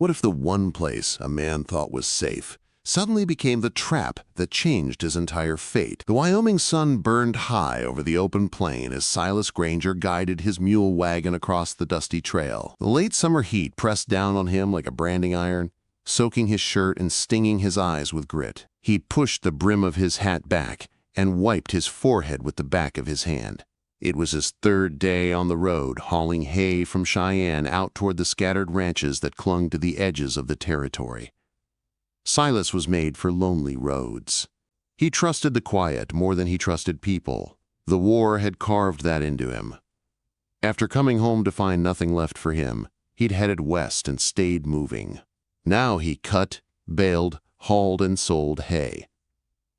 What if the one place a man thought was safe suddenly became the trap that changed his entire fate? The Wyoming sun burned high over the open plain as Silas Granger guided his mule wagon across the dusty trail. The late summer heat pressed down on him like a branding iron, soaking his shirt and stinging his eyes with grit. He pushed the brim of his hat back and wiped his forehead with the back of his hand. It was his third day on the road, hauling hay from Cheyenne out toward the scattered ranches that clung to the edges of the territory. Silas was made for lonely roads. He trusted the quiet more than he trusted people. The war had carved that into him. After coming home to find nothing left for him, he'd headed west and stayed moving. Now he cut, baled, hauled, and sold hay.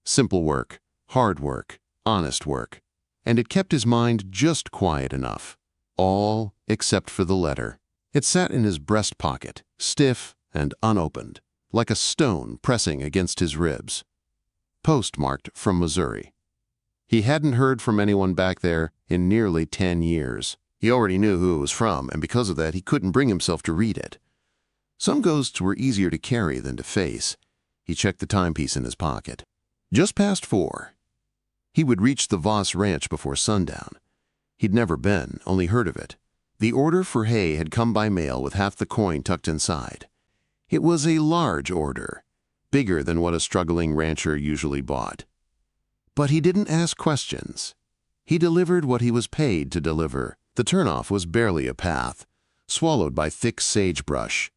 Simple work, hard work, honest work. And it kept his mind just quiet enough. All except for the letter. It sat in his breast pocket, stiff and unopened, like a stone pressing against his ribs. Postmarked from Missouri. He hadn't heard from anyone back there in nearly 10 years. He already knew who it was from, and because of that, he couldn't bring himself to read it. Some ghosts were easier to carry than to face. He checked the timepiece in his pocket. Just past 4. He would reach the Voss ranch before sundown. He'd never been, only heard of it. The order for hay had come by mail with half the coin tucked inside. It was a large order, bigger than what a struggling rancher usually bought. But he didn't ask questions. He delivered what he was paid to deliver. The turnoff was barely a path, swallowed by thick sagebrush.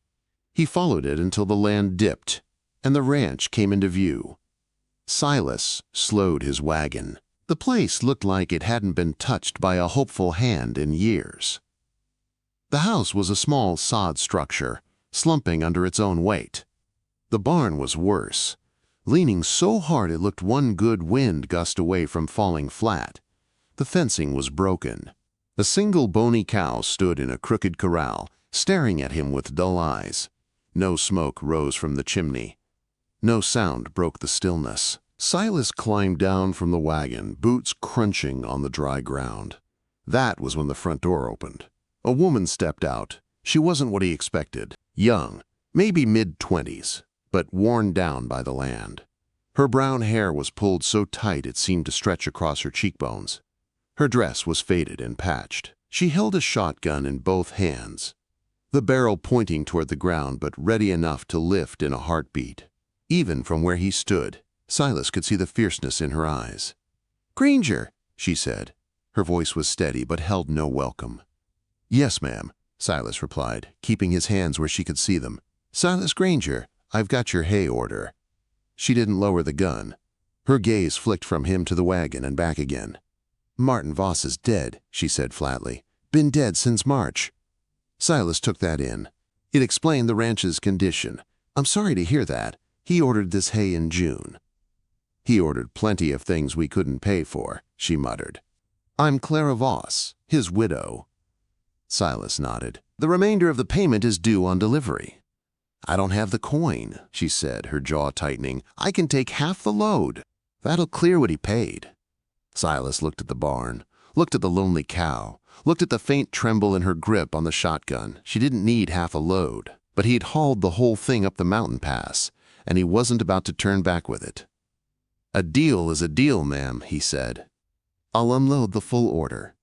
He followed it until the land dipped, and the ranch came into view. Silas slowed his wagon. The place looked like it hadn't been touched by a hopeful hand in years. The house was a small sod structure, slumping under its own weight. The barn was worse, leaning so hard it looked one good wind gust away from falling flat. The fencing was broken. A single bony cow stood in a crooked corral, staring at him with dull eyes. No smoke rose from the chimney. No sound broke the stillness. Silas climbed down from the wagon, boots crunching on the dry ground. That was when the front door opened. A woman stepped out. She wasn't what he expected. Young, maybe mid-20s, but worn down by the land. Her brown hair was pulled so tight it seemed to stretch across her cheekbones. Her dress was faded and patched. She held a shotgun in both hands, the barrel pointing toward the ground but ready enough to lift in a heartbeat. Even from where he stood, Silas could see the fierceness in her eyes. "Granger," she said. Her voice was steady but held no welcome. "Yes, ma'am," Silas replied, keeping his hands where she could see them. "Silas Granger, I've got your hay order." She didn't lower the gun. Her gaze flicked from him to the wagon and back again. "Martin Voss is dead," she said flatly. "Been dead since March." Silas took that in. It explained the ranch's condition. "I'm sorry to hear that. He ordered this hay in June." "He ordered plenty of things we couldn't pay for," she muttered. "I'm Clara Voss, his widow." Silas nodded. "The remainder of the payment is due on delivery." "I don't have the coin," she said, her jaw tightening. "I can take half the load. That'll clear what he paid." Silas looked at the barn, looked at the lonely cow, looked at the faint tremble in her grip on the shotgun. She didn't need half a load, but he'd hauled the whole thing up the mountain pass, and he wasn't about to turn back with it. "A deal is a deal, ma'am," he said. "I'll unload the full order."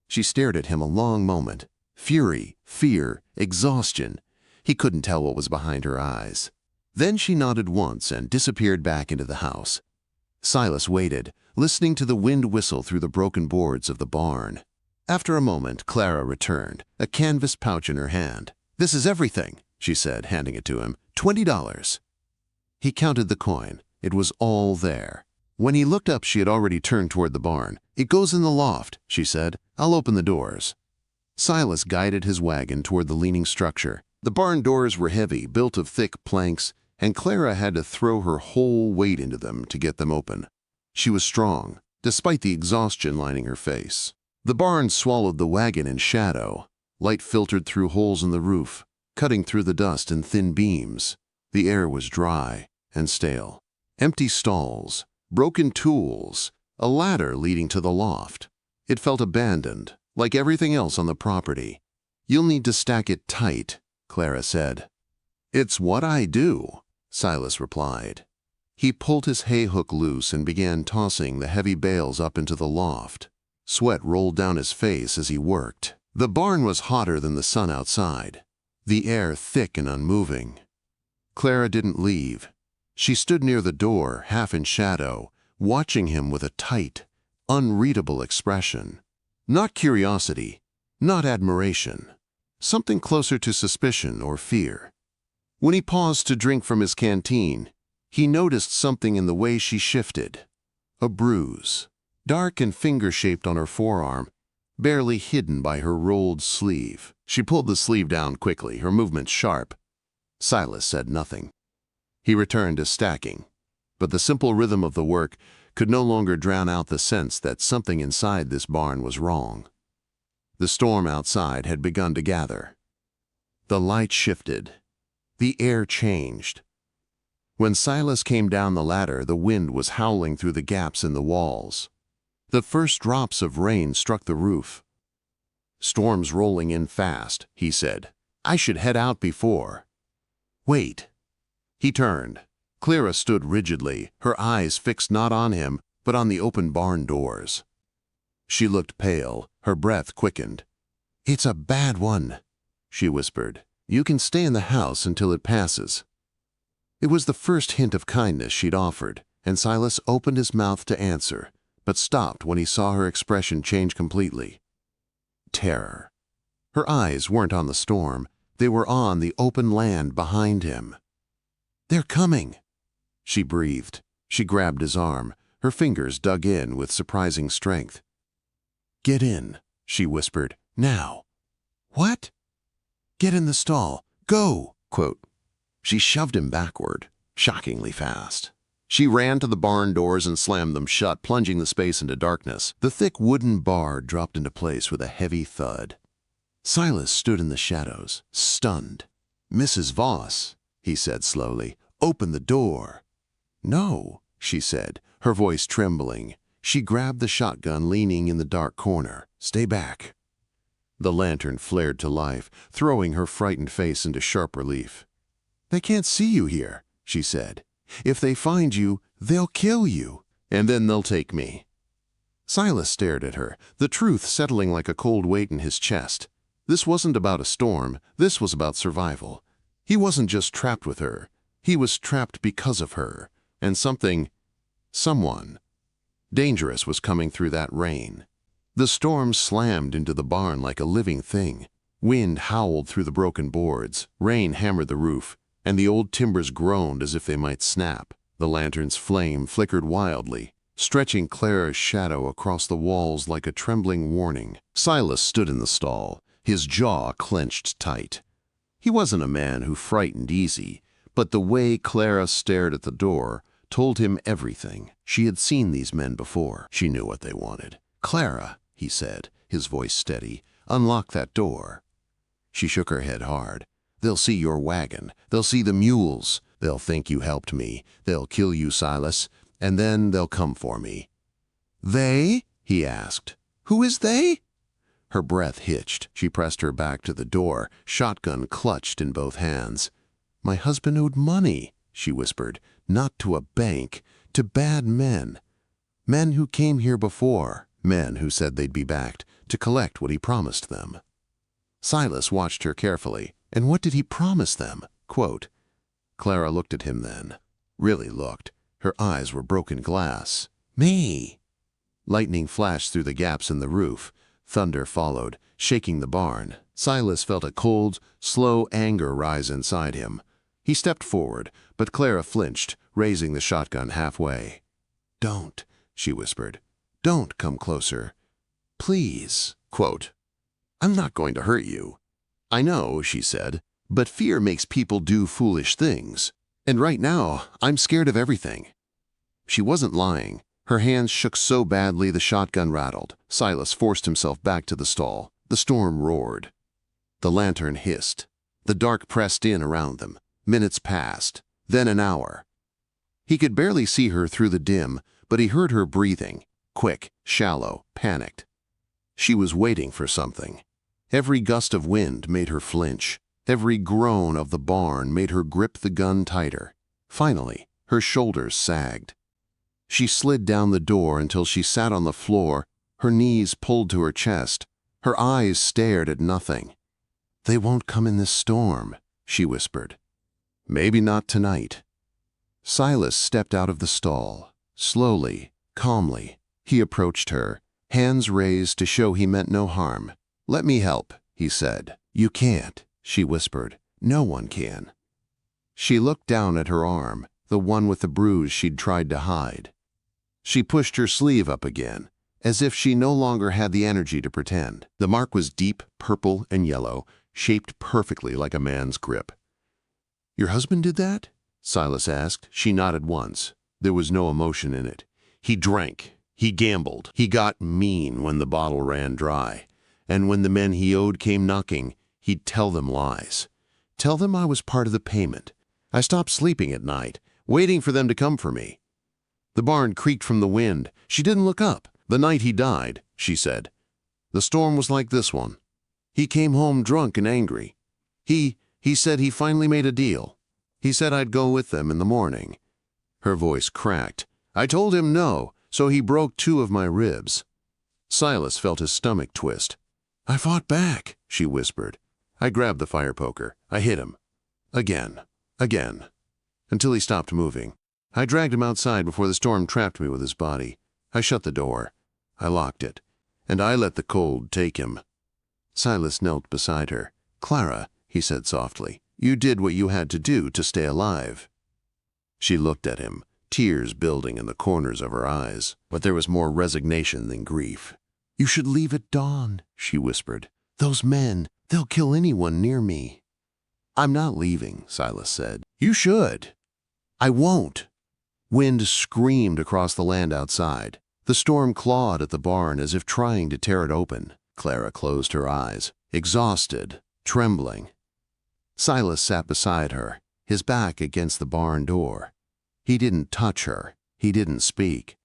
She stared at him a long moment. Fury, fear, exhaustion. He couldn't tell what was behind her eyes. Then she nodded once and disappeared back into the house. Silas waited, listening to the wind whistle through the broken boards of the barn. After a moment, Clara returned, a canvas pouch in her hand. "This is everything," she said, handing it to him. $20. He counted the coin. It was all there. When he looked up, she had already turned toward the barn. "It goes in the loft," she said. "I'll open the doors." Silas guided his wagon toward the leaning structure. The barn doors were heavy, built of thick planks, and Clara had to throw her whole weight into them to get them open. She was strong, despite the exhaustion lining her face. The barn swallowed the wagon in shadow. Light filtered through holes in the roof, cutting through the dust in thin beams. The air was dry and stale. Empty stalls, broken tools, a ladder leading to the loft. It felt abandoned, like everything else on the property. "You'll need to stack it tight," Clara said. "It's what I do," Silas replied. He pulled his hay hook loose and began tossing the heavy bales up into the loft. Sweat rolled down his face as he worked. The barn was hotter than the sun outside, the air thick and unmoving. Clara didn't leave. She stood near the door, half in shadow, watching him with a tight, unreadable expression. Not curiosity, not admiration, something closer to suspicion or fear. When he paused to drink from his canteen, he noticed something in the way she shifted. A bruise, dark and finger-shaped on her forearm, barely hidden by her rolled sleeve. She pulled the sleeve down quickly, her movements sharp. Silas said nothing. He returned to stacking, but the simple rhythm of the work could no longer drown out the sense that something inside this barn was wrong. The storm outside had begun to gather. The light shifted. The air changed. When Silas came down the ladder, the wind was howling through the gaps in the walls. The first drops of rain struck the roof. "Storm's rolling in fast," he said. "I should head out before." "Wait." He turned. Clara stood rigidly, her eyes fixed not on him, but on the open barn doors. She looked pale, her breath quickened. "It's a bad one," she whispered. "You can stay in the house until it passes." It was the first hint of kindness she'd offered, and Silas opened his mouth to answer, but stopped when he saw her expression change completely. Terror. Her eyes weren't on the storm, they were on the open land behind him. "They're coming," she breathed. She grabbed his arm, her fingers dug in with surprising strength. "Get in," she whispered. "Now." "What?" "Get in the stall. Go!" Quote. She shoved him backward, shockingly fast. She ran to the barn doors and slammed them shut, plunging the space into darkness. The thick wooden bar dropped into place with a heavy thud. Silas stood in the shadows, stunned. "Mrs. Voss," he said slowly, "open the door." "No," she said, her voice trembling. She grabbed the shotgun leaning in the dark corner. "Stay back." The lantern flared to life, throwing her frightened face into sharp relief. "They can't see you here," she said. "If they find you, they'll kill you, and then they'll take me." Silas stared at her, the truth settling like a cold weight in his chest. This wasn't about a storm, this was about survival. He wasn't just trapped with her, he was trapped because of her, and someone dangerous was coming through that rain. The storm slammed into the barn like a living thing. Wind howled through the broken boards, rain hammered the roof, and the old timbers groaned as if they might snap. The lantern's flame flickered wildly, stretching Clara's shadow across the walls like a trembling warning. Silas stood in the stall, his jaw clenched tight. He wasn't a man who frightened easy, but the way Clara stared at the door told him everything. She had seen these men before. She knew what they wanted. "Clara," he said, his voice steady, "unlock that door." She shook her head hard. "They'll see your wagon. They'll see the mules. They'll think you helped me. They'll kill you, Silas, and then they'll come for me." "They?" he asked. "Who is they?" Her breath hitched. She pressed her back to the door, shotgun clutched in both hands. "My husband owed money," she whispered. "Not to a bank, to bad men. Men who came here before. Men who said they'd be back to collect what he promised them." Silas watched her carefully. "And what did he promise them?" Quote. Clara looked at him then. Really looked. Her eyes were broken glass. "Me!" Lightning flashed through the gaps in the roof. Thunder followed, shaking the barn. Silas felt a cold, slow anger rise inside him. He stepped forward, but Clara flinched, raising the shotgun halfway. "Don't," she whispered. "Don't come closer. Please." Quote. "I'm not going to hurt you." "I know," she said, "but fear makes people do foolish things. And right now, I'm scared of everything." She wasn't lying. Her hands shook so badly the shotgun rattled. Silas forced himself back to the stall. The storm roared. The lantern hissed. The dark pressed in around them. Minutes passed, then an hour. He could barely see her through the dim, but he heard her breathing, quick, shallow, panicked. She was waiting for something. Every gust of wind made her flinch. Every groan of the barn made her grip the gun tighter. Finally, her shoulders sagged. She slid down the door until she sat on the floor, her knees pulled to her chest. Her eyes stared at nothing. "They won't come in this storm," she whispered. "Maybe not tonight." Silas stepped out of the stall. Slowly, calmly, he approached her, hands raised to show he meant no harm. "Let me help," he said. "You can't," she whispered. "No one can." She looked down at her arm, the one with the bruise she'd tried to hide. She pushed her sleeve up again, as if she no longer had the energy to pretend. The mark was deep, purple and yellow, shaped perfectly like a man's grip. "Your husband did that?" Silas asked. She nodded once. There was no emotion in it. "He drank. He gambled. He got mean when the bottle ran dry. And when the men he owed came knocking, he'd tell them lies. Tell them I was part of the payment. I stopped sleeping at night, waiting for them to come for me." The barn creaked from the wind. She didn't look up. "The night he died," she said, "the storm was like this one. He came home drunk and angry. He said he finally made a deal. He said I'd go with them in the morning." Her voice cracked. "I told him no, so he broke 2 of my ribs." Silas felt his stomach twist. "I fought back," she whispered. "I grabbed the fire poker. I hit him. Again. Until he stopped moving. I dragged him outside before the storm trapped me with his body. I shut the door. I locked it. And I let the cold take him." Silas knelt beside her. "Clara," he said softly, "you did what you had to do to stay alive." She looked at him, tears building in the corners of her eyes, but there was more resignation than grief. "You should leave at dawn," she whispered. "Those men, they'll kill anyone near me." "I'm not leaving," Silas said. "You should." "I won't." Wind screamed across the land outside. The storm clawed at the barn as if trying to tear it open. Clara closed her eyes, exhausted, trembling. Silas sat beside her, his back against the barn door. He didn't touch her. He didn't speak.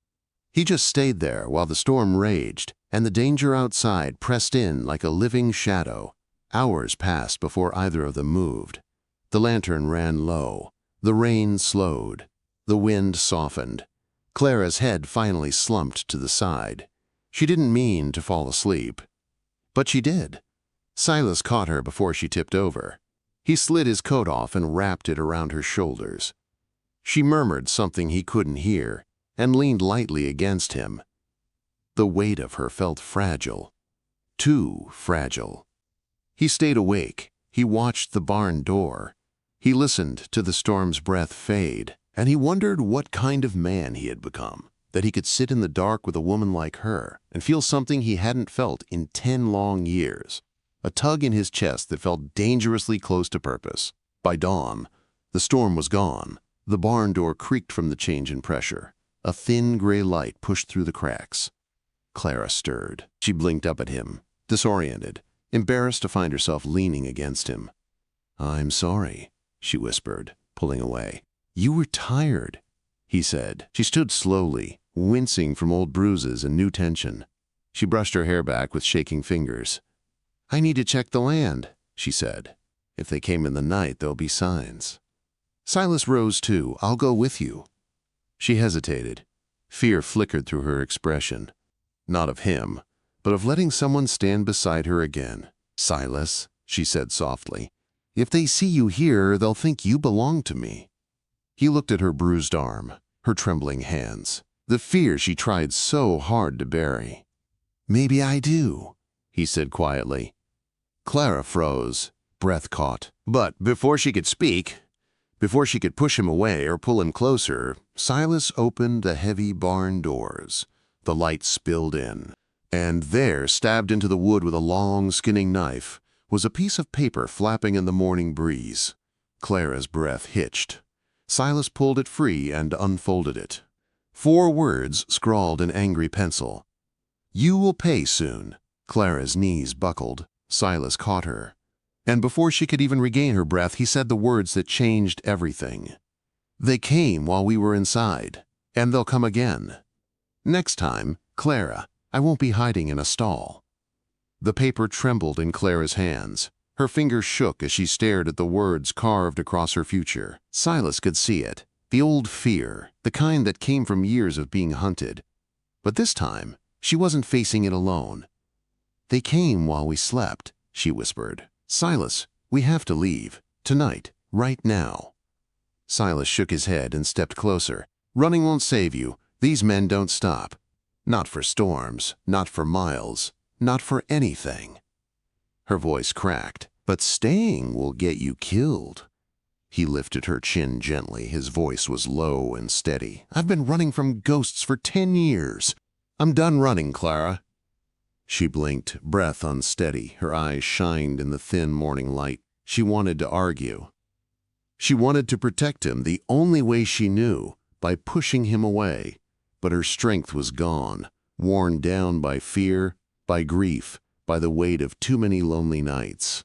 He just stayed there while the storm raged, and the danger outside pressed in like a living shadow. Hours passed before either of them moved. The lantern ran low. The rain slowed. The wind softened. Clara's head finally slumped to the side. She didn't mean to fall asleep. But she did. Silas caught her before she tipped over. He slid his coat off and wrapped it around her shoulders. She murmured something he couldn't hear and leaned lightly against him. The weight of her felt fragile. Too fragile. He stayed awake. He watched the barn door. He listened to the storm's breath fade, and he wondered what kind of man he had become, that he could sit in the dark with a woman like her and feel something he hadn't felt in 10 long years, a tug in his chest that felt dangerously close to purpose. By dawn, the storm was gone. The barn door creaked from the change in pressure. A thin gray light pushed through the cracks. Clara stirred. She blinked up at him, disoriented, embarrassed to find herself leaning against him. "I'm sorry," she whispered, pulling away. "You were tired," he said. She stood slowly, wincing from old bruises and new tension. She brushed her hair back with shaking fingers. "I need to check the land," she said. "If they came in the night, there'll be signs." Silas rose too. "I'll go with you." She hesitated. Fear flickered through her expression. Not of him, but of letting someone stand beside her again. "Silas," she said softly, "if they see you here, they'll think you belong to me." He looked at her bruised arm, her trembling hands, the fear she tried so hard to bury. "Maybe I do," he said quietly. Clara froze, breath caught. But before she could speak, before she could push him away or pull him closer, Silas opened the heavy barn doors. The light spilled in, and there, stabbed into the wood with a long, skinning knife, was a piece of paper flapping in the morning breeze. Clara's breath hitched. Silas pulled it free and unfolded it. 4 words scrawled in angry pencil. "You will pay soon." Clara's knees buckled. Silas caught her. And before she could even regain her breath, he said the words that changed everything. "They came while we were inside, and they'll come again. Next time, Clara, I won't be hiding in a stall." The paper trembled in Clara's hands. Her fingers shook as she stared at the words carved across her future. Silas could see it, the old fear, the kind that came from years of being hunted. But this time, she wasn't facing it alone. "They came while we slept," she whispered. "Silas, we have to leave. Tonight. Right now." Silas shook his head and stepped closer. "Running won't save you. These men don't stop. Not for storms, not for miles, not for anything." Her voice cracked. "But staying will get you killed." He lifted her chin gently. His voice was low and steady. "I've been running from ghosts for 10 years. I'm done running, Clara." She blinked, breath unsteady. Her eyes shined in the thin morning light. She wanted to argue. She wanted to protect him the only way she knew, by pushing him away. But her strength was gone, worn down by fear, by grief, by the weight of too many lonely nights.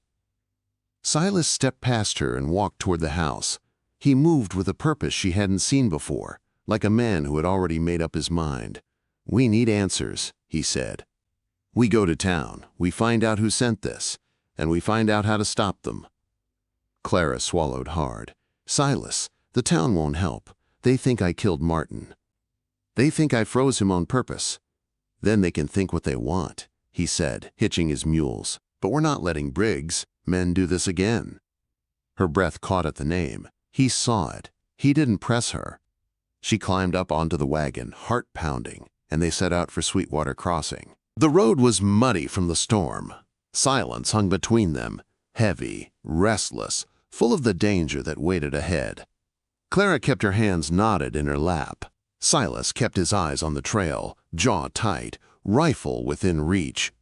Silas stepped past her and walked toward the house. He moved with a purpose she hadn't seen before, like a man who had already made up his mind. "We need answers," he said. "We go to town, we find out who sent this, and we find out how to stop them." Clara swallowed hard. "Silas, the town won't help. They think I killed Martin. They think I froze him on purpose. Then they can think what they want," he said, hitching his mules. "But we're not letting Briggs men do this again." Her breath caught at the name. He saw it. He didn't press her. She climbed up onto the wagon, heart pounding, and they set out for Sweetwater Crossing. The road was muddy from the storm. Silence hung between them, heavy, restless, full of the danger that waited ahead. Clara kept her hands knotted in her lap. Silas kept his eyes on the trail, jaw tight, rifle within reach.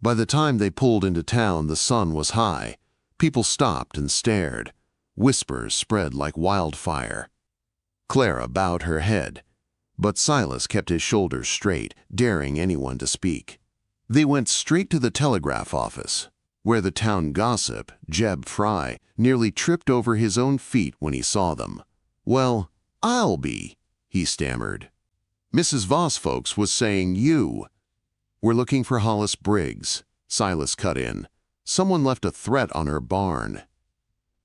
By the time they pulled into town, the sun was high. People stopped and stared. Whispers spread like wildfire. Clara bowed her head, but Silas kept his shoulders straight, daring anyone to speak. They went straight to the telegraph office, where the town gossip, Jeb Fry, nearly tripped over his own feet when he saw them. "Well, I'll be," he stammered. "Mrs. Voss folks was saying you." "We're looking for Hollis Briggs," Silas cut in. "Someone left a threat on her barn."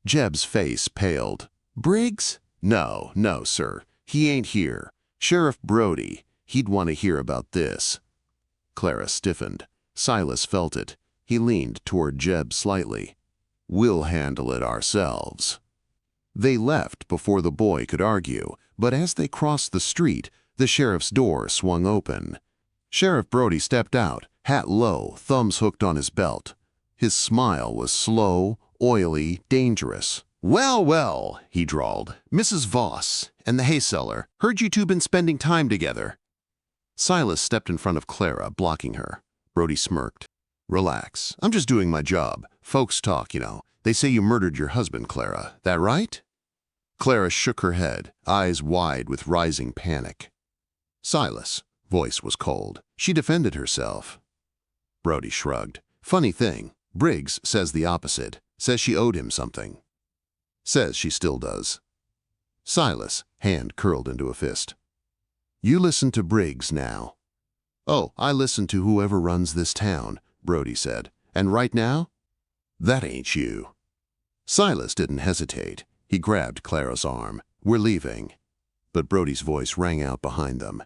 Jeb's face paled. "Briggs? No, sir. He ain't here. Sheriff Brody. He'd want to hear about this." Clara stiffened. Silas felt it. He leaned toward Jeb slightly. "We'll handle it ourselves." They left before the boy could argue, but as they crossed the street, the sheriff's door swung open. Sheriff Brody stepped out, hat low, thumbs hooked on his belt. His smile was slow, oily, dangerous. Well, he drawled. "Mrs. Voss and the hay seller. Heard you two been spending time together." Silas stepped in front of Clara, blocking her. Brody smirked. "Relax. I'm just doing my job. Folks talk, you know. They say you murdered your husband, Clara. That right?" Clara shook her head, eyes wide with rising panic. "Silas." Voice was cold. "She defended herself." Brody shrugged. "Funny thing. Briggs says the opposite. Says she owed him something. Says she still does." Silas, hand curled into a fist. "You listen to Briggs now." "Oh, I listen to whoever runs this town," Brody said. "And right now? That ain't you." Silas didn't hesitate. He grabbed Clara's arm. "We're leaving." But Brody's voice rang out behind them.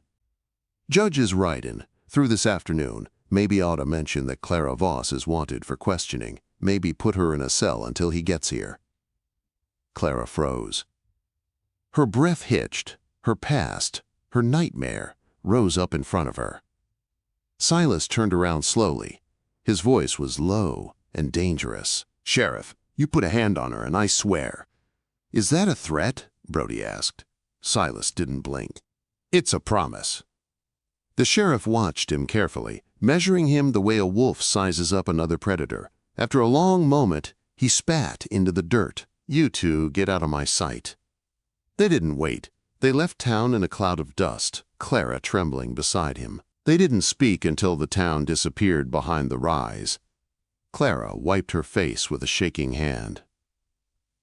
"Judge is writing. Through this afternoon. Maybe ought to mention that Clara Voss is wanted for questioning. Maybe put her in a cell until he gets here." Clara froze. Her breath hitched. Her past, her nightmare, rose up in front of her. Silas turned around slowly. His voice was low and dangerous. "Sheriff, you put a hand on her and I swear." "Is that a threat?" Brody asked. Silas didn't blink. "It's a promise." The sheriff watched him carefully, measuring him the way a wolf sizes up another predator. After a long moment, he spat into the dirt. "You two get out of my sight." They didn't wait. They left town in a cloud of dust, Clara trembling beside him. They didn't speak until the town disappeared behind the rise. Clara wiped her face with a shaking hand.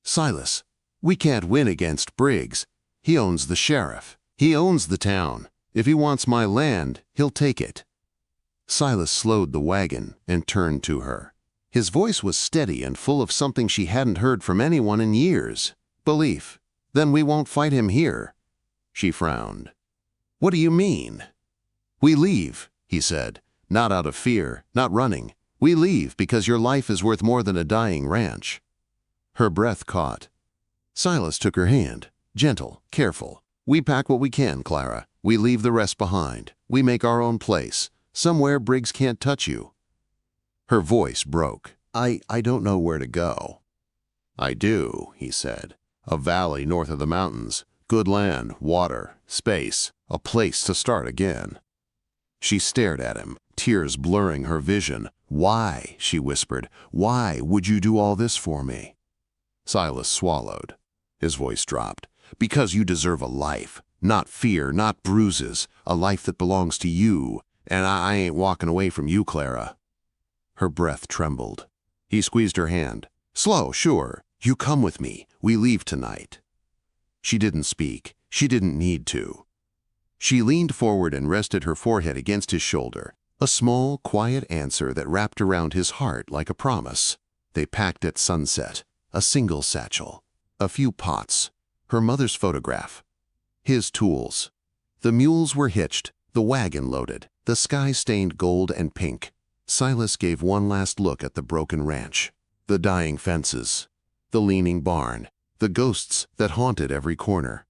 "Silas, we can't win against Briggs. He owns the sheriff. He owns the town. If he wants my land, he'll take it." Silas slowed the wagon and turned to her. His voice was steady and full of something she hadn't heard from anyone in years. Belief. Then we won't fight him here. She frowned. What do you mean? We leave, he said, not out of fear, not running. We leave because your life is worth more than a dying ranch. Her breath caught. Silas took her hand, gentle, careful. We pack what we can, Clara. We leave the rest behind. We make our own place. Somewhere Briggs can't touch you. Her voice broke. I don't know where to go. I do, he said. A valley north of the mountains. Good land, water, space. A place to start again. She stared at him, tears blurring her vision. Why, she whispered, why would you do all this for me? Silas swallowed. His voice dropped. Because you deserve a life. Not fear, not bruises. A life that belongs to you. And I ain't walking away from you, Clara. Her breath trembled. He squeezed her hand. Slow, sure. You come with me. We leave tonight. She didn't speak. She didn't need to. She leaned forward and rested her forehead against his shoulder. A small, quiet answer that wrapped around his heart like a promise. They packed at sunset. A single satchel. A few pots. Her mother's photograph. His tools. The mules were hitched. The wagon loaded. The sky stained gold and pink. Silas gave one last look at the broken ranch. The dying fences. The leaning barn. The ghosts that haunted every corner.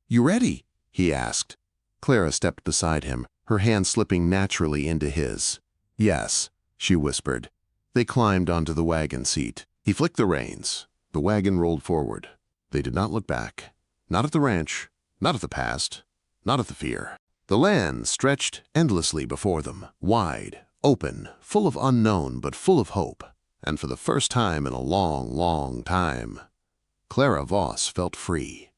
You ready? He asked. Clara stepped beside him, her hand slipping naturally into his. Yes, she whispered. They climbed onto the wagon seat. He flicked the reins. The wagon rolled forward. They did not look back. Not at the ranch. Not at the past. Not at the fear. The land stretched endlessly before them, wide, open, full of unknown but full of hope. And for the first time in a long, long time, Clara Voss felt free.